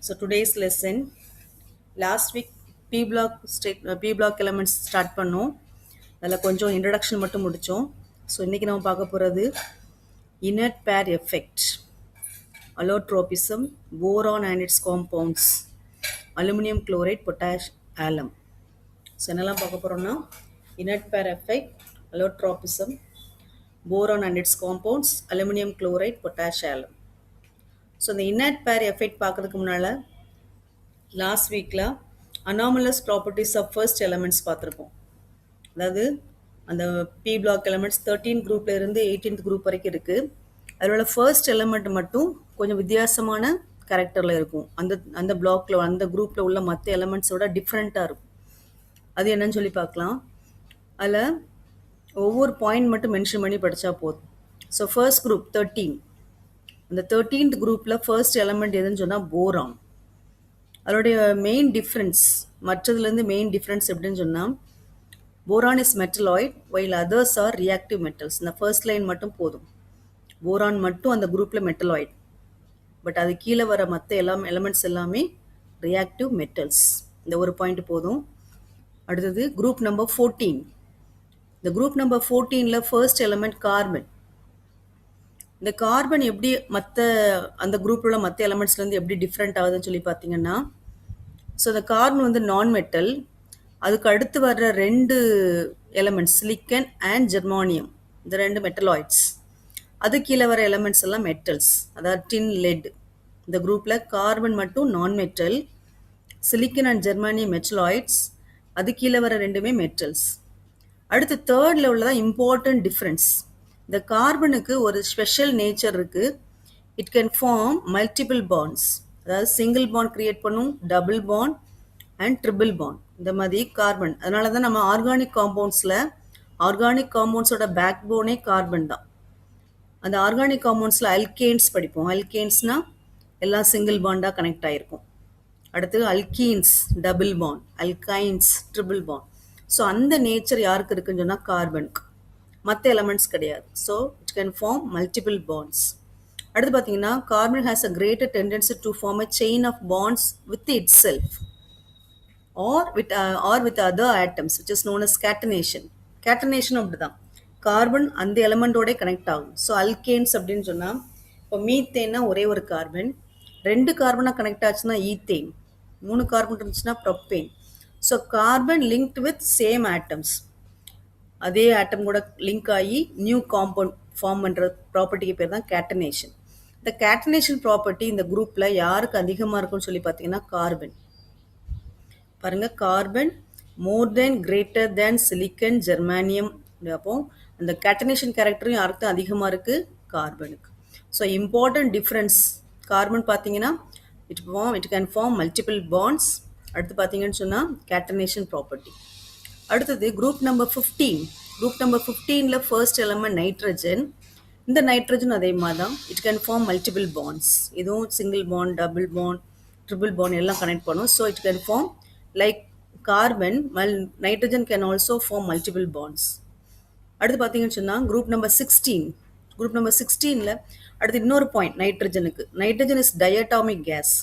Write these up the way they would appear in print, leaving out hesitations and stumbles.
So today's lesson, last week P block elements start பண்ணோம். அதில் கொஞ்சம் introduction மட்டும் முடித்தோம். ஸோ இன்றைக்கி நம்ம பார்க்க போகிறது inert pair effect, allotropism, boron and its compounds, aluminum chloride, potash, alum. So என்னெல்லாம் பார்க்க போகிறோம்னா inert pair effect, allotropism, boron and its compounds, aluminum chloride, potash, alum. So இந்த inert pair effect பார்க்கறதுக்கு முன்னால் லாஸ்ட் வீக்கில் anomalous properties of first elements பார்த்துருப்போம். அதாவது அந்த பி பிளாக் எலமெண்ட்ஸ் 13 குரூப்ல இருந்து 18th குரூப் வரைக்கும் இருக்குது. அதோட ஃபர்ஸ்ட் எலமெண்ட் மட்டும் கொஞ்சம் வித்தியாசமான கேரக்டரில் இருக்கும். அந்த அந்த பிளாக்ல அந்த குரூப்பில் உள்ள மற்ற எலமெண்ட்ஸோட டிஃப்ரெண்ட்டாக இருக்கும். அது என்னன்னு சொல்லி பார்க்கலாம். அதில் ஒவ்வொரு பாயிண்ட் மட்டும் மென்ஷன் பண்ணி படித்தா போதும். ஸோ ஃபர்ஸ்ட் குரூப் 13, அந்த 13th குரூப்பில் ஃபர்ஸ்ட் எலமெண்ட் எதுன்னு சொன்னால் போரான். அதோடைய மெயின் டிஃப்ரென்ஸ் மற்றதுலேருந்து மெயின் டிஃப்ரென்ஸ் எப்படின்னு சொன்னால் boron is metalloid while others are reactive metals. இந்த ஃபர்ஸ்ட் லைன் மட்டும் போதும். போரான் மட்டும் அந்த குரூப்பில் மெட்டலாய்ட், பட் அது கீழே வர மற்ற எலமெண்ட்ஸ் எல்லாமே ரியாக்டிவ் மெட்டல்ஸ். இந்த ஒரு பாயிண்ட் போதும். அடுத்தது குரூப் நம்பர் 14. இந்த குரூப் நம்பர் 14ல் ஃபர்ஸ்ட் எலமெண்ட் கார்பன். இந்த கார்பன் எப்படி மற்ற அந்த குரூப்பில் உள்ள மற்ற எலமெண்ட்ஸ்லேருந்து எப்படி டிஃப்ரெண்ட் ஆகுதுன்னு சொல்லி பார்த்தீங்கன்னா, ஸோ இந்த கார்பன் வந்து நான் மெட்டல். அதுக்கு அடுத்து வர்ற ரெண்டு எலமெண்ட்ஸ் சிலிக்கன் அண்ட் ஜெர்மானியம், இந்த ரெண்டு மெட்டலாய்ட்ஸ். அது கீழே வர எலமெண்ட்ஸ் எல்லாம் மெட்டல்ஸ், அதாவது டின், லெட். இந்த குரூப்பில் கார்பன் மட்டும் நான் metal, silicon and germanium metalloids. அது கீழே வர ரெண்டுமே மெட்டல்ஸ். அடுத்து தேர்டில் உள்ளதான் இம்பார்ட்டன்ட் டிஃப்ரென்ஸ். இந்த கார்பனுக்கு ஒரு ஸ்பெஷல் நேச்சர் இருக்குது. It can form multiple bonds, அதாவது சிங்கிள் பாண்ட் கிரியேட் பண்ணும், double bond and triple bond. இந்த மாதிரி கார்பன். அதனால தான் நம்ம ஆர்கானிக் காம்பவுண்ட்ஸோட பேக் போனே கார்பன் தான். அந்த ஆர்கானிக் காம்பவுண்ட்ஸில் அல்கேன்ஸ் படிப்போம். அல்கேன்ஸ்னால் எல்லாம் சிங்கிள் பாண்டாக கனெக்ட் ஆகிருக்கும். அடுத்து alkenes double bond, alkynes triple bond. So அந்த நேச்சர் யாருக்கு இருக்குன்னு சொன்னால் கார்பனுக்கு, மற்ற எலமெண்ட்ஸ் கிடையாது. So it can form multiple bonds. அடுத்து பார்த்தீங்கன்னா carbon has a greater tendency to form a chain of bonds with itself or with other atoms which is known as catenation. Catenation அப்படி தான், carbon அந்த எலமெண்டோட connect ஆகும். So alkanes அப்படின்னு சொன்னால், இப்போ மீத்தேன்னா ஒரே ஒரு கார்பன், ரெண்டு கார்பனாக கனெக்ட் ஆச்சுன்னா ஈத்தேன், 3 கார்பன் இருந்துச்சுன்னா propane. So carbon linked with same atoms, அதே ஆட்டம் கூட லிங்க் ஆகி நியூ காம்பவுண்ட் ஃபார்ம் பண்ணுற ப்ராப்பர்ட்டிக்கு பேர் தான் கேட்டனேஷன். இந்த கேட்டனேஷன் ப்ராப்பர்ட்டி இந்த குரூப்பில் யாருக்கு அதிகமாக இருக்குன்னு சொல்லி பார்த்தீங்கன்னா கார்பன். பாருங்கள், carbon more then greater than silicon, germanium. அப்போ அந்த கேட்டனேஷன் கேரக்டரும் யாருக்கு அதிகமாக இருக்குது? கார்பனுக்கு. ஸோ இம்பார்ட்டன்ட் டிஃப்ரென்ஸ் கார்பன் பார்த்தீங்கன்னா it can form multiple bonds. அடுத்து பார்த்தீங்கன்னு சொன்னால் கேட்டனேஷன் ப்ராப்பர்ட்டி. அடுத்தது குரூப் நம்பர் 15. குரூப் நம்பர் 15ல் ஃபர்ஸ்ட் எலமெண்ட் நைட்ரஜன். இந்த நைட்ரஜன் அதே மாதிரி தான், it can form multiple bonds. இதுவும் single bond, double bond, triple bond எல்லாம் கனெக்ட் பண்ணும். So it can form like carbon, nitrogen can also form multiple bonds. அடுத்து பார்த்தீங்கன்னு சொன்னால் குரூப் நம்பர் 16. குரூப் நம்பர் 16ல் அடுத்து இன்னொரு பாயிண்ட் நைட்ரஜனுக்கு. Nitrogen is diatomic gas.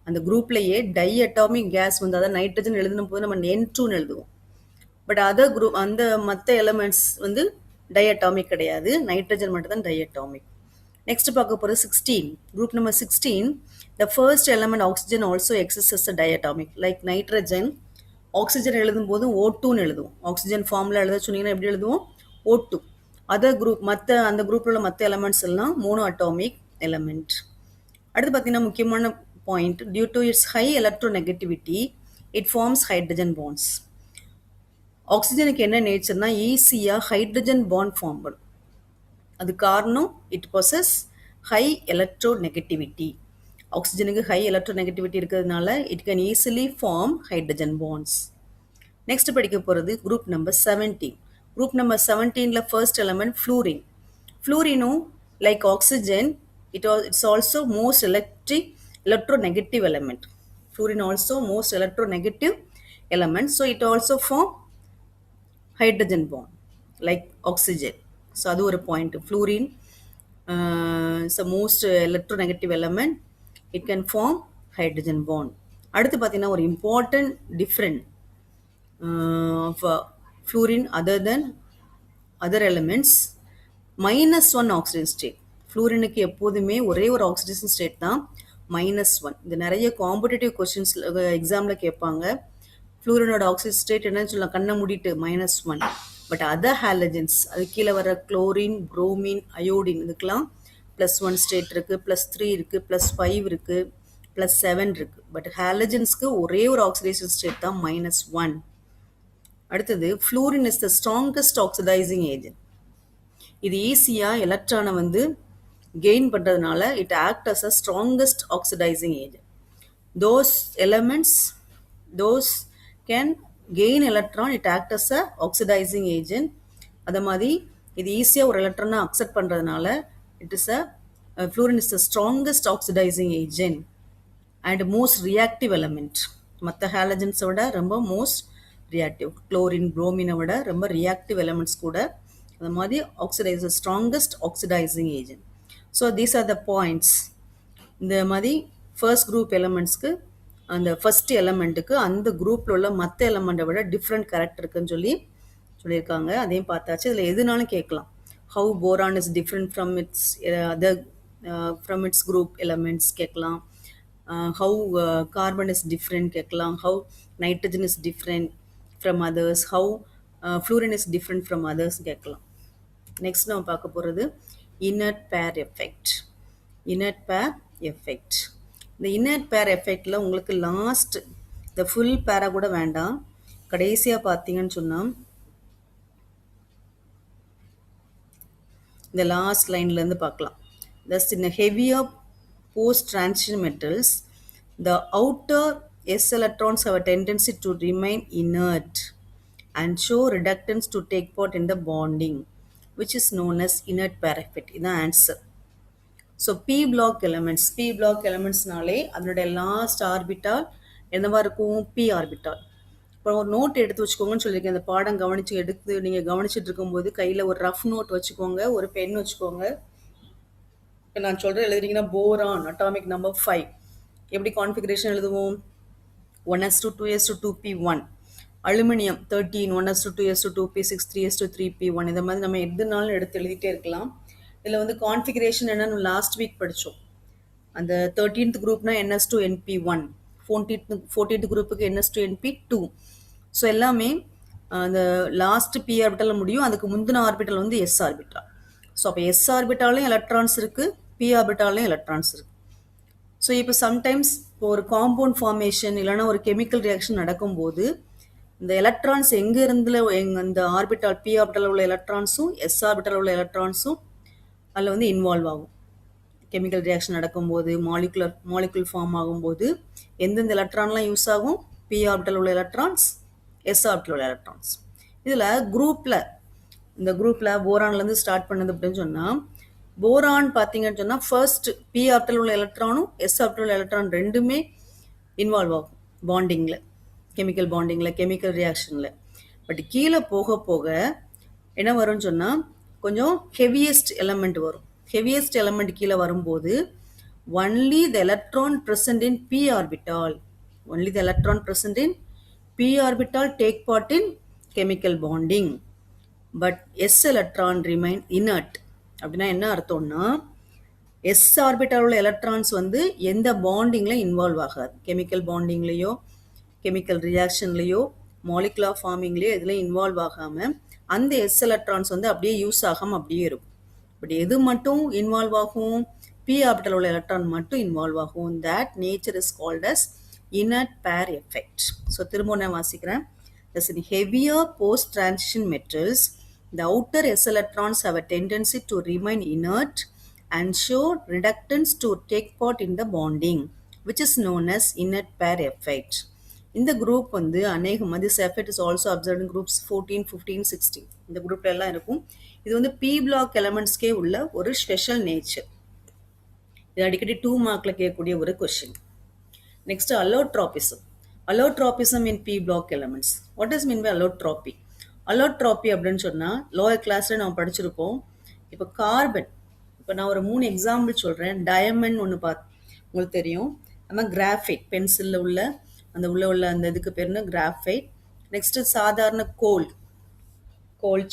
அந்த குரூப்லேயே டைஅட்டாமிக் கேஸ் வந்து, அதாவது நைட்ரஜன் எழுதும் போது நம்ம N2ன்னு எழுதுவோம். பட் அதர் குரூப் அந்த மற்ற எலமெண்ட்ஸ் வந்து டைஅட்டாமிக் கிடையாது, நைட்ரஜன் மட்டும் தான் டைஅட்டாமிக். நெக்ஸ்ட் பார்க்க போகிறது 16. Group number 16, the first element oxygen also exists as diatomic. Like nitrogen, oxygen எழுதும் போதும் O2ன்னு எழுதுவோம். ஆக்சிஜன் ஃபார்மில் எழுத சொன்னீங்கன்னா எப்படி எழுதுவோம்? O2. அதர் குரூப் மற்ற அந்த குரூப்பில் உள்ள மற்ற எலமெண்ட்ஸ் எல்லாம் மோனோ அட்டாமிக் எலமெண்ட். அடுத்து பார்த்தீங்கன்னா முக்கியமான point, due to its high electronegativity it forms hydrogen bonds. ஆக்சிஜனுக்கு என்ன நேச்சர்னா ஈஸியாக ஹைட்ரஜன் பாண்ட் ஃபார்ம் பண்ணும். அது காரணம் இட் பொசஸ் ஹை எலக்ட்ரோநெகட்டிவிட்டி. ஆக்சிஜனுக்கு ஹை எலக்ட்ரோநெகட்டிவிட்டி இருக்கிறதுனால it can easily form hydrogen bonds. Next படிக்க போகிறது குரூப் நம்பர் 17. குரூப் நம்பர் 17ல் ஃபர்ஸ்ட் எலமெண்ட் ஃப்ளூரின். ஃப்ளூரினும் like oxygen it's also most electronegative element. Fluorine also most electronegative element, so it also form hydrogen bond like oxygen. So அது ஒரு point. Fluorine is the most electronegative element. It can form hydrogen bond. அடுத்து பார்த்தீங்கன்னா ஒரு important different of fluorine other then other elements, -1 oxygen state. ஃப்ளூரினுக்கு எப்போதுமே ஒரே ஒரு oxidation state தான் -1. இது நிறைய காம்படிட்டிவ் கொஸ்டின்ஸ் எக்ஸாமில் கேட்பாங்க. ஃப்ளூரினோட ஆக்சிஜன் ஸ்டேட் என்னன்னு சொல்லலாம், கண்ணை மூடிட்டு -1. பட் அதர் ஹாலஜன்ஸ், அது கீழே வர குளோரின், புரோமின், அயோடின், இதுக்கெல்லாம் +1 ஸ்டேட் இருக்குது, +3 இருக்குது, +5 இருக்குது, +7 இருக்குது. பட் ஹாலஜன்ஸ்க்கு ஒரே ஒரு ஆக்சிடேஷன் ஸ்டேட் தான் -1. அடுத்தது fluorine is the strongest oxidising agent. இது ஈஸியாக எலக்ட்ரானை வந்து கெயின் பண்ணுறதுனால it act as a strongest oxidising agent. Those elements those can gain electron, it act as a oxidising agent. அதை மாதிரி இது ஈஸியாக ஒரு எலக்ட்ரானை அக்செப்ட் பண்ணுறதுனால it is a fluorine is the strongest oxidising agent and most reactive element. மற்ற ஹாலஜன்ஸை விட ரொம்ப மோஸ்ட் ரியாக்டிவ், குளோரின், புரோமினை விட ரொம்ப ரியாக்டிவ் எலமெண்ட்ஸ் கூட. அந்த மாதிரி oxidise strongest oxidising agent. So these are the points. இந்த மாதிரி ஃபர்ஸ்ட் குரூப் எலமெண்ட்ஸ்க்கு, அந்த ஃபர்ஸ்ட் எலமெண்ட்டுக்கு அந்த குரூப்பில் உள்ள மற்ற எலமெண்ட்டை விட டிஃப்ரெண்ட் கேரக்டர் இருக்குன்னு சொல்லியிருக்காங்க. அதையும் பார்த்தாச்சு. இதில் எதுனாலும் கேட்கலாம். How boron is different from its other from its group elements கேட்கலாம். ஹவு கார்பன் இஸ் டிஃப்ரெண்ட் கேட்கலாம். How nitrogen is different from others. How fluorine is different from others கேட்கலாம். நெக்ஸ்ட் நம்ம பார்க்க போகிறது inert pair effect. Inert pair effect. இந்த inert பேர் எஃபெக்டில் உங்களுக்கு last இந்த ஃபுல் பேரா கூட வேண்டாம், கடைசியாக பார்த்தீங்கன்னு சொன்னால் இந்த லாஸ்ட் லைன்லேருந்து பார்க்கலாம். Thus in a heavier post-transition metals, the outer s electrons have a tendency to remain inert and show reluctance to take part in the bonding, which is known as inert pair effect. இதுதான் answer. So P block எலமெண்ட்ஸ்னாலே அதனுடைய last orbital என்னவா இருக்கும்? P orbital. இப்போ ஒரு note எடுத்து வச்சுக்கோங்கன்னு சொல்லியிருக்கேன். அந்த பாடம் எடுத்து நீங்கள் கவனிச்சுட்டு இருக்கும்போது கையில் ஒரு ரஃப் நோட் வச்சுக்கோங்க, ஒரு பென் வச்சுக்கோங்க. இப்போ நான் சொல்கிறேன் எழுதுறீங்கன்னா போரான் அட்டாமிக் நம்பர் 5 எப்படி கான்ஃபிகரேஷன் எழுதுவோம்? 1s2 2s2 2p1. Aluminium 13 1s2 2s2 2p6 3s2 3p1. இந்த மாதிரி நம்ம எதுனாலும் எடுத்து எழுதிட்டே இருக்கலாம். இதில் வந்து கான்ஃபிகரேஷன் என்னன்னு லாஸ்ட் வீக் படித்தோம். அந்த 13th குரூப்னா ns2np1, 14th குரூப்புக்கு ns2np2. ஸோ எல்லாமே அந்த லாஸ்ட் பி ஆர்பிட்டலில் முடியும். அதுக்கு முந்தின ஆர்பிட்டல் வந்து எஸ் ஆர்பிட்டல். ஸோ அப்போ எஸ் ஆர்பிட்டாலையும் எலக்ட்ரான்ஸ் இருக்குது, பி ஆர்பிட்டாலையும் எலக்ட்ரான்ஸ் இருக்குது. ஸோ இப்போ சம்டைம்ஸ் இப்போ ஒரு காம்பவுண்ட் ஃபார்மேஷன் இல்லைனா ஒரு கெமிக்கல் ரியாக்ஷன் நடக்கும்போது இந்த எலக்ட்ரான்ஸ் எங்கே இருந்து அந்த ஆர்பிட்டால் பி ஆர்பிட்டலில் உள்ள எலக்ட்ரான்ஸும் எஸ் ஆர்பிட்டலில் உள்ள எலக்ட்ரான்ஸும் அதில் வந்து இன்வால்வ் ஆகும். கெமிக்கல் ரியாக்ஷன் நடக்கும்போது மாலிகுலர் ஃபார்ம் ஆகும்போது எந்தெந்த எலக்ட்ரான்லாம் யூஸ் ஆகும்? பி ஆர்பிட்டல் உள்ள எலக்ட்ரான்ஸ், எஸ் ஆர்பிட்டல் உள்ள எலக்ட்ரான்ஸ். இதில் இந்த குரூப்பில் போரான்லேருந்து ஸ்டார்ட் பண்ணது அப்படின்னு சொன்னால், போரான் பார்த்தீங்கன்னு சொன்னால் ஃபர்ஸ்ட் பி ஆர்பிட்டல் உள்ள எலக்ட்ரானும் எஸ் ஆர்பிட்டல் உள்ள எலக்ட்ரான் ரெண்டுமே இன்வால்வ் ஆகும் பாண்டிங்கில், கெமிக்கல் பாண்டிங்கில், கெமிக்கல் ரியாக்ஷனில். பட் கீழே போக போக என்ன வரும்னு சொன்னால் கொஞ்சம் ஹெவியஸ்ட் எலமெண்ட் வரும். ஹெவியஸ்ட் எலமெண்ட் கீழே வரும்போது only the electron present in p orbital take part in chemical bonding, but s electron remain inert. அப்படின்னா என்ன அர்த்தம்னா, எஸ் ஆர்பிட்டால் உள்ள எலக்ட்ரான்ஸ் வந்து எந்த பாண்டிங்கில் இன்வால்வ் ஆகாது. கெமிக்கல் பாண்டிங்லேயோ, கெமிக்கல் ரியாக்ஷன்லேயோ, மாலிகுலர் ஃபார்மிங்லேயோ இதுலேயும் இன்வால்வ் ஆகாமல் அந்த எஸ் எலக்ட்ரான்ஸ் வந்து அப்படியே யூஸ் ஆகாமல் அப்படியே இருக்கும். பட் எது மட்டும் இன்வால்வ் ஆகும்? பி ஆர்பிட்டல் உள்ள எலக்ட்ரான் மட்டும் இன்வால்வ் ஆகும். That nature is called as inert pair effect. So திரும்ப நான் வாசிக்கிறேன். Thus in heavier post-transition metals, the outer s electrons have a tendency to remain inert and show reluctance to take part in the bonding, which is known as inert pair effect. இந்த group வந்து அநேகமாக this effect is also observed in groups 14, 15, 16. இந்த குரூப்ல எல்லாம் இருக்கும். இது வந்து B black எலமெண்ட்ஸ்க்கே உள்ள ஒரு ஸ்பெஷல் நேச்சர். இது அடிக்கடி 2 மார்க்கில் கேட்கக்கூடிய ஒரு question. Next allotropism in p block elements. What does mean by allotropy? Allotropy அப்படின்னு சொன்னால் லோயர் கிளாஸில் நம்ம படிச்சிருப்போம். இப்போ கார்பன், இப்போ நான் ஒரு 3 எக்ஸாம்பிள் சொல்கிறேன். டயமண்ட் ஒன்று உங்களுக்கு தெரியும். நம்ம கிராஃபைட் பென்சிலில் உள்ள அந்த உள்ள அந்த இதுக்கு பேர் என்ன கிராஃபைட். நெக்ஸ்ட்டு சாதாரண கோல்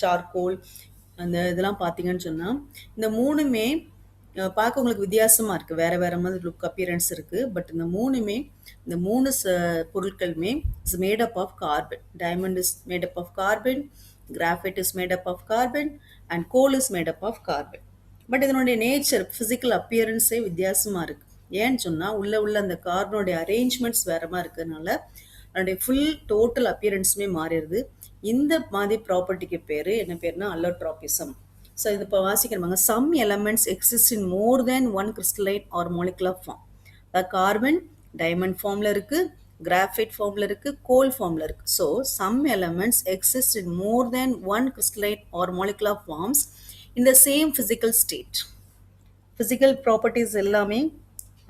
சார்கோல் அந்த இதெல்லாம் பார்த்தீங்கன்னு சொன்னால் இந்த மூணுமே பார்க்க உங்களுக்கு வித்தியாசமாக இருக்குது, வேறு வேறு மாதிரி லுக் அப்பியரன்ஸ் இருக்குது. பட் இந்த மூணு பொருட்களுமே is made up of carbon. Diamond is made up of carbon, graphite is made up of carbon and coal is made up of carbon. But இதனுடைய நேச்சர் ஃபிசிக்கல் அப்பியரன்ஸே வித்தியாசமாக இருக்குது. ஏன்னு சொன்னால் உள்ள அந்த கார்பனுடைய அரேஞ்ச்மெண்ட்ஸ் வேற மாதிரி இருக்கிறதுனால அதனுடைய ஃபுல் டோட்டல் அப்பியரன்ஸுமே மாறிடுது. இந்த மாதிரி ப்ராப்பர்ட்டிக்கு பேர் என்ன பேர்னா அல்லோட்ராபிசம். ஸோ இது இப்போ வாசிக்கிறவங்க some elements exist in more than one crystalline or molecular form. Carbon diamond ஃபார்மில் இருக்குது, கிராஃபைட் ஃபார்மில் இருக்குது, கோல் ஃபார்மில் இருக்குது. So some elements exist in more than one crystalline or molecular forms in the same physical state. Physical properties எல்லாமே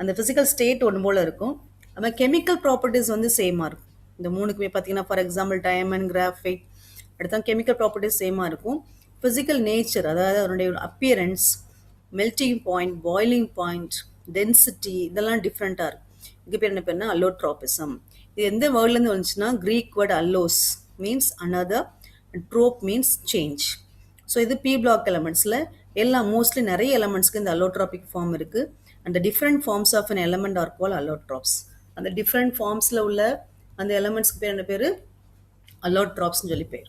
அந்த physical state ஒன்று போல் இருக்கும். அது கெமிக்கல் ப்ராப்பர்ட்டிஸ் வந்து சேமாக இருக்கும். இந்த மூணுக்குமே பார்த்தீங்கன்னா ஃபார் எக்ஸாம்பிள் டைமண்ட், கிராஃபைட் அடுத்த கெமிக்கல் ப்ராப்பர்ட்டிஸ் சேமாக இருக்கும். ஃபிசிக்கல் நேச்சர் அதாவது அதனுடைய appearance, melting point, boiling point, density இதெல்லாம் டிஃப்ரெண்ட்டாக இருக்கும். இதுக்கு பேர் என்ன பேர்னா அல்லோட்ராபிசம். இது எந்த வேர்ட்லேருந்து வந்துச்சுன்னா Greek word allos means another, trope means change. So இது பி பிளாக் எலமெண்ட்ஸில் எல்லாம் மோஸ்ட்லி நிறைய எலமெண்ட்ஸ்க்கு இந்த அல்லோட்ராபிக் ஃபார்ம் இருக்குது. அந்த different forms of an element are call allotropes. அந்த டிஃப்ரெண்ட் ஃபார்ம்ஸில் உள்ள அந்த எலமெண்ட்ஸ்க்கு பேர் என்ன பேர்? அல்லோட்ராப்ஸ்னு சொல்லி பேர்.